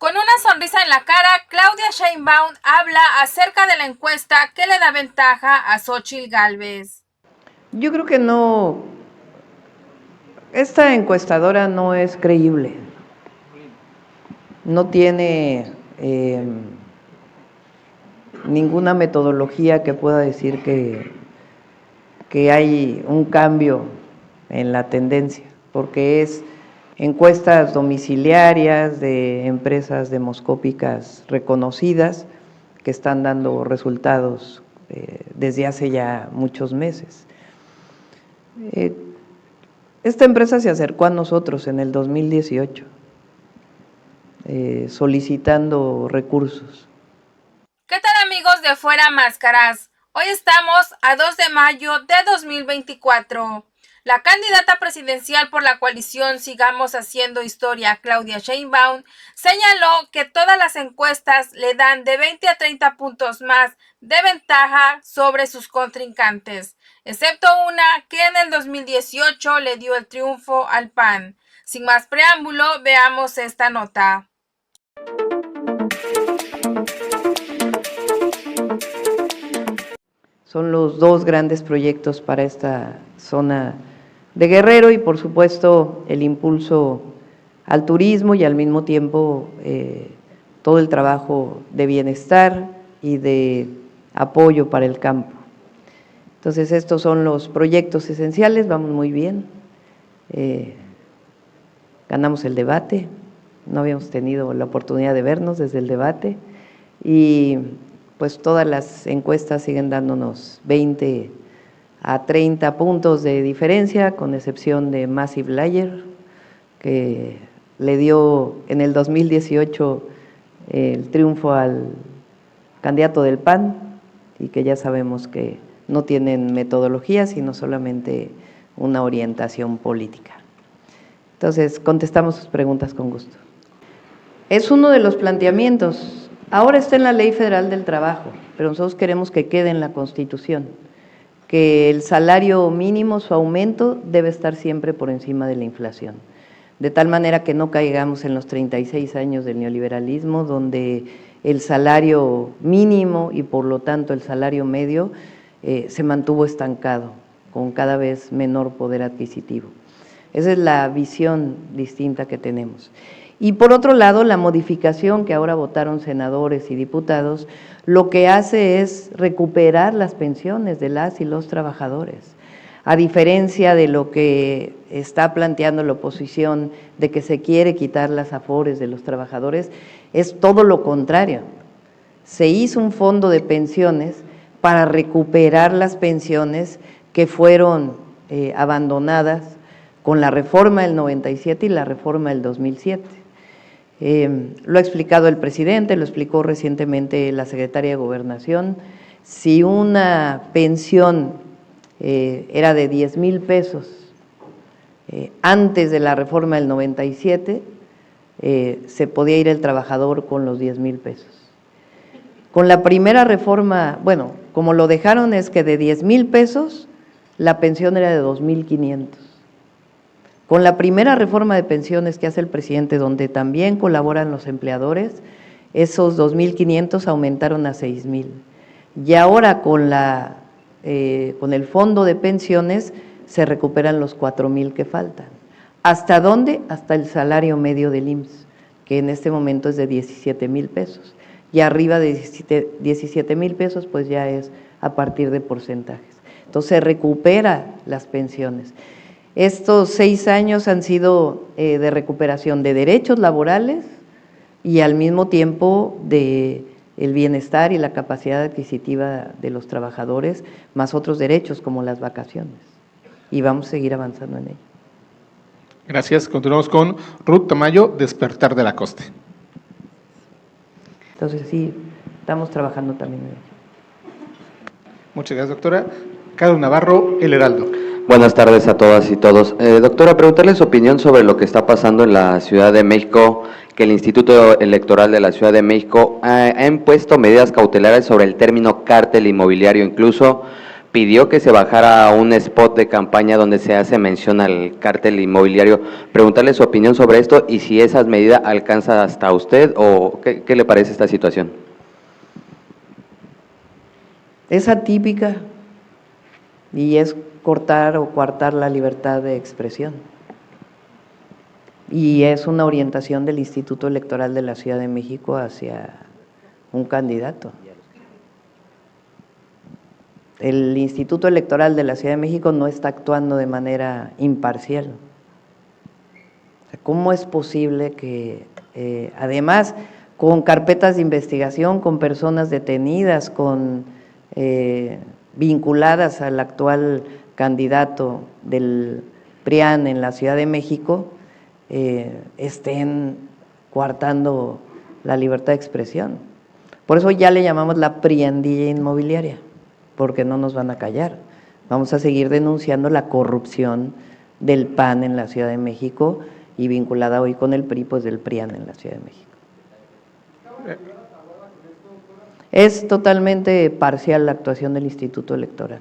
Con una sonrisa en la cara, Claudia Sheinbaum habla acerca de la encuesta que le da ventaja a Xóchitl Gálvez. Yo creo que no, esta encuestadora no es creíble, no tiene ninguna metodología que pueda decir que hay un cambio en la tendencia, porque es encuestas domiciliarias de empresas demoscópicas reconocidas que están dando resultados desde hace ya muchos meses. Esta empresa se acercó a nosotros en el 2018 solicitando recursos. ¿Qué tal, amigos de Fuera Máscaras? Hoy estamos a 2 de mayo de 2024. La candidata presidencial por la coalición Sigamos Haciendo Historia, Claudia Sheinbaum, señaló que todas las encuestas le dan de 20 a 30 puntos más de ventaja sobre sus contrincantes, excepto una que en el 2018 le dio el triunfo al PAN. Sin más preámbulo, veamos esta nota. Son los dos grandes proyectos para esta zona de Guerrero y por supuesto el impulso al turismo y al mismo tiempo todo el trabajo de bienestar y de apoyo para el campo. Entonces estos son los proyectos esenciales, vamos muy bien, ganamos el debate, no habíamos tenido la oportunidad de vernos desde el debate y pues todas las encuestas siguen dándonos 20 a 30 puntos de diferencia, con excepción de Massive Layer, que le dio en el 2018 el triunfo al candidato del PAN y que ya sabemos que no tienen metodología, sino solamente una orientación política. Entonces, contestamos sus preguntas con gusto. Es uno de los planteamientos. Ahora está en la Ley Federal del Trabajo, pero nosotros queremos que quede en la Constitución, que el salario mínimo, su aumento, debe estar siempre por encima de la inflación, de tal manera que no caigamos en los 36 años del neoliberalismo, donde el salario mínimo y por lo tanto el salario medio se mantuvo estancado, con cada vez menor poder adquisitivo. Esa es la visión distinta que tenemos. Y por otro lado, la modificación que ahora votaron senadores y diputados, lo que hace es recuperar las pensiones de las y los trabajadores, a diferencia de lo que está planteando la oposición, de que se quiere quitar las afores de los trabajadores, es todo lo contrario. Se hizo un fondo de pensiones para recuperar las pensiones que fueron abandonadas con la reforma del 97 y la reforma del 2007. Lo ha explicado el presidente, lo explicó recientemente la secretaria de Gobernación. Si una pensión era de 10,000 pesos antes de la reforma del 97, se podía ir el trabajador con los 10,000 pesos. Con la primera reforma, bueno, como lo dejaron es que de 10,000 pesos la pensión era de 2,500. Con la primera reforma de pensiones que hace el presidente, donde también colaboran los empleadores, esos 2,500 aumentaron a 6,000. Y ahora con el fondo de pensiones se recuperan los 4,000 que faltan. ¿Hasta dónde? Hasta el salario medio del IMSS, que en este momento es de 17,000 pesos. Y arriba de 17,000 pesos, pues ya es a partir de porcentajes. Entonces se recupera las pensiones. Estos 6 años han sido de recuperación de derechos laborales y al mismo tiempo de el bienestar y la capacidad adquisitiva de los trabajadores, más otros derechos como las vacaciones. Y vamos a seguir avanzando en ello. Gracias. Continuamos con Ruth Tamayo, Despertar de la Coste. Entonces sí, estamos trabajando también en ello. Muchas gracias, doctora. Carlos Navarro, El Heraldo. Buenas tardes a todas y todos. Doctora, preguntarle su opinión sobre lo que está pasando en la Ciudad de México, que el Instituto Electoral de la Ciudad de México ha impuesto medidas cautelares sobre el término cártel inmobiliario, incluso pidió que se bajara un spot de campaña donde se hace mención al cártel inmobiliario. Preguntarle su opinión sobre esto y si esa medida alcanza hasta usted o qué le parece esta situación. Es atípica y es cortar o coartar la libertad de expresión. Y es una orientación del Instituto Electoral de la Ciudad de México hacia un candidato. El Instituto Electoral de la Ciudad de México no está actuando de manera imparcial. ¿Cómo es posible que, además, con carpetas de investigación, con personas detenidas, vinculadas al actual candidato del PRIAN en la Ciudad de México, estén coartando la libertad de expresión? Por eso ya le llamamos la priandilla inmobiliaria, porque no nos van a callar. Vamos a seguir denunciando la corrupción del PAN en la Ciudad de México y vinculada hoy con el PRI, pues del PRIAN en la Ciudad de México. Es totalmente parcial la actuación del Instituto Electoral.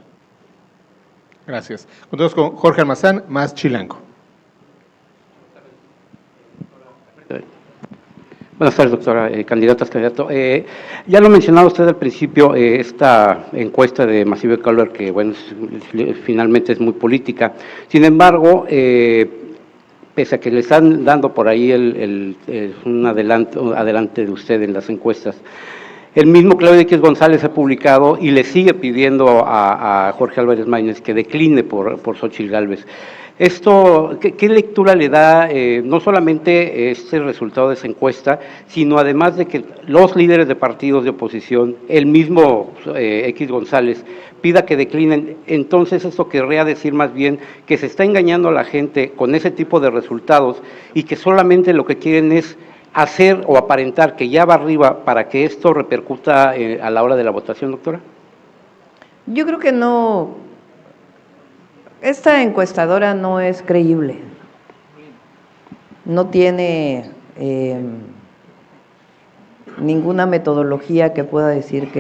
Gracias. Continuamos con Jorge Almazán, más Chilango. Buenas tardes, doctora, candidatas, candidato. Ya lo mencionaba usted al principio, esta encuesta de Massive Caller, que bueno, finalmente es muy política. Sin embargo, pese a que le están dando por ahí un adelante de usted en las encuestas, el mismo Claudio X González ha publicado y le sigue pidiendo a Jorge Álvarez Maínez que decline por Xóchitl Gálvez. Esto, ¿qué lectura le da no solamente este resultado de esa encuesta, sino además de que los líderes de partidos de oposición, el mismo X González, pida que declinen? Entonces esto querría decir más bien que se está engañando a la gente con ese tipo de resultados y que solamente lo que quieren es hacer o aparentar que ya va arriba para que esto repercuta a la hora de la votación, doctora. Yo creo que no. Esta encuestadora no es creíble, no tiene ninguna metodología que pueda decir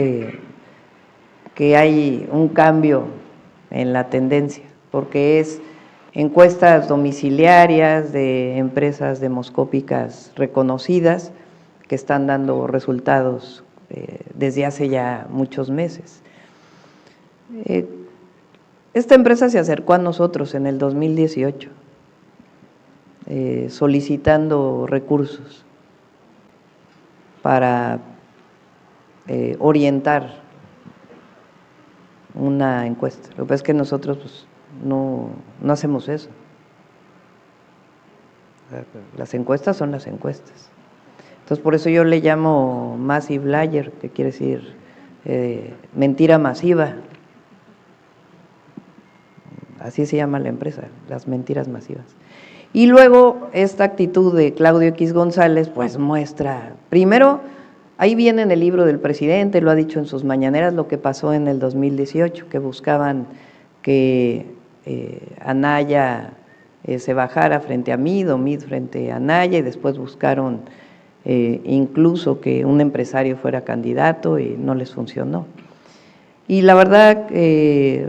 que hay un cambio en la tendencia, porque es encuestas domiciliarias de empresas demoscópicas reconocidas que están dando resultados desde hace ya muchos meses. Esta empresa se acercó a nosotros en el 2018 solicitando recursos para orientar una encuesta. Lo que pasa es que nosotros pues, no hacemos eso. Las encuestas son las encuestas. Entonces, por eso yo le llamo massive liar, que quiere decir mentira masiva. Así se llama la empresa, las mentiras masivas. Y luego esta actitud de Claudio X González, pues muestra, primero, ahí viene en el libro del presidente, lo ha dicho en sus mañaneras, lo que pasó en el 2018, que buscaban que Anaya se bajara frente a Mid o Mid frente a Anaya, y después buscaron incluso que un empresario fuera candidato y no les funcionó. Y la verdad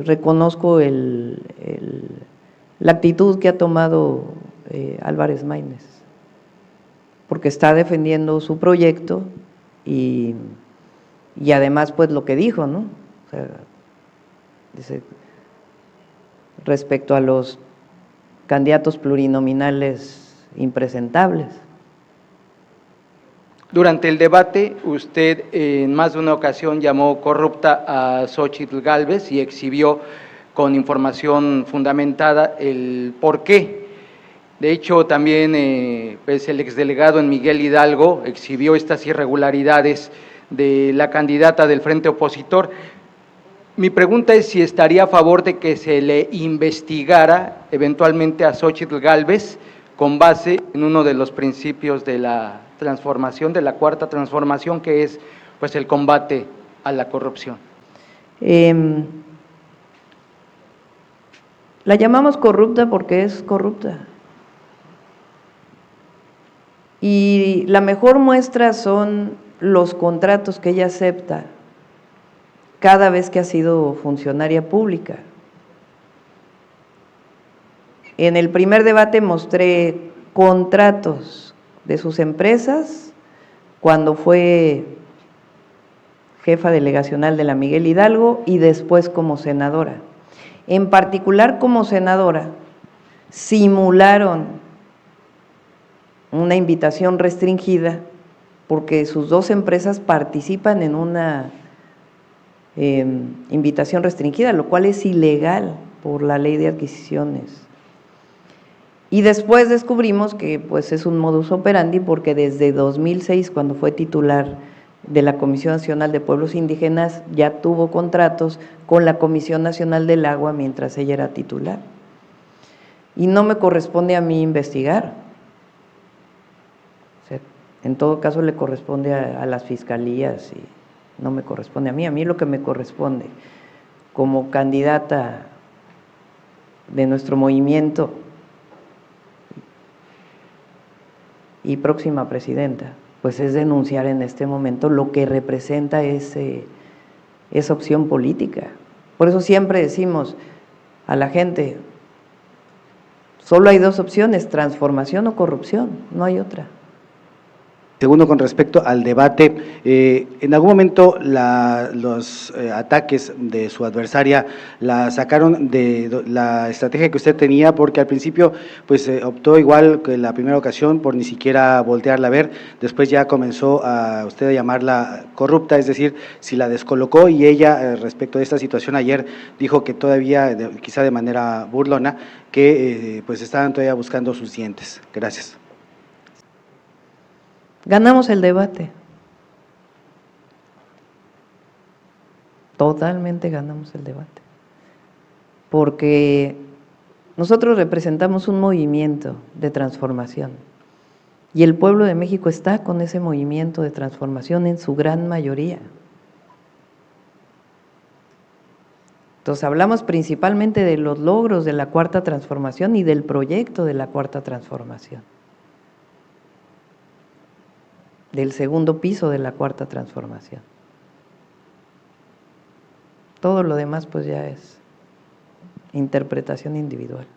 reconozco la actitud que ha tomado Álvarez Maínez, porque está defendiendo su proyecto y además pues lo que dijo, ¿no? O sea, dice, respecto a los candidatos plurinominales impresentables. Durante el debate, usted en más de una ocasión llamó corrupta a Xóchitl Gálvez y exhibió con información fundamentada el porqué. De hecho, también pues el exdelegado en Miguel Hidalgo exhibió estas irregularidades de la candidata del frente opositor. Mi pregunta es si estaría a favor de que se le investigara eventualmente a Xóchitl Gálvez con base en uno de los principios de la transformación, de la cuarta transformación, que es pues el combate a la corrupción. La llamamos corrupta porque es corrupta. Y la mejor muestra son los contratos que ella acepta cada vez que ha sido funcionaria pública. En el primer debate mostré contratos de sus empresas cuando fue jefa delegacional de la Miguel Hidalgo y después como senadora. En particular como senadora, simularon una invitación restringida porque sus dos empresas participan en una invitación restringida, lo cual es ilegal por la ley de adquisiciones. Y después descubrimos que pues es un modus operandi porque desde 2006, cuando fue titular de la Comisión Nacional de Pueblos Indígenas, ya tuvo contratos con la Comisión Nacional del Agua mientras ella era titular. Y no me corresponde a mí investigar. O sea, en todo caso le corresponde a las fiscalías y no me corresponde a mí lo que me corresponde como candidata de nuestro movimiento y próxima presidenta, pues es denunciar en este momento lo que representa esa opción política. Por eso siempre decimos a la gente, solo hay dos opciones, transformación o corrupción, no hay otra. Segundo, con respecto al debate, en algún momento los ataques de su adversaria la sacaron de la estrategia que usted tenía, porque al principio pues optó igual que la primera ocasión por ni siquiera voltearla a ver, después ya comenzó a usted a llamarla corrupta, es decir, si la descolocó, y ella respecto de esta situación ayer dijo que todavía, quizá de manera burlona, que pues estaban todavía buscando sus dientes. Gracias. Ganamos el debate. Totalmente ganamos el debate. Porque nosotros representamos un movimiento de transformación. Y el pueblo de México está con ese movimiento de transformación en su gran mayoría. Entonces hablamos principalmente de los logros de la Cuarta Transformación y del proyecto de la Cuarta Transformación, del segundo piso de la Cuarta Transformación. Todo lo demás pues ya es interpretación individual.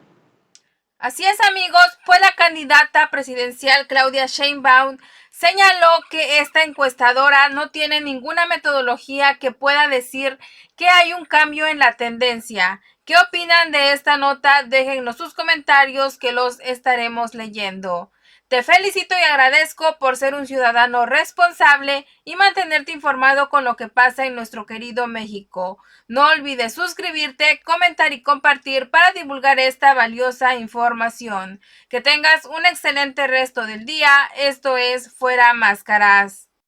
Así es, amigos, pues la candidata presidencial Claudia Sheinbaum señaló que esta encuestadora no tiene ninguna metodología que pueda decir que hay un cambio en la tendencia. ¿Qué opinan de esta nota? Déjennos sus comentarios que los estaremos leyendo. Te felicito y agradezco por ser un ciudadano responsable y mantenerte informado con lo que pasa en nuestro querido México. No olvides suscribirte, comentar y compartir para divulgar esta valiosa información. Que tengas un excelente resto del día. Esto es Fuera Máscaras.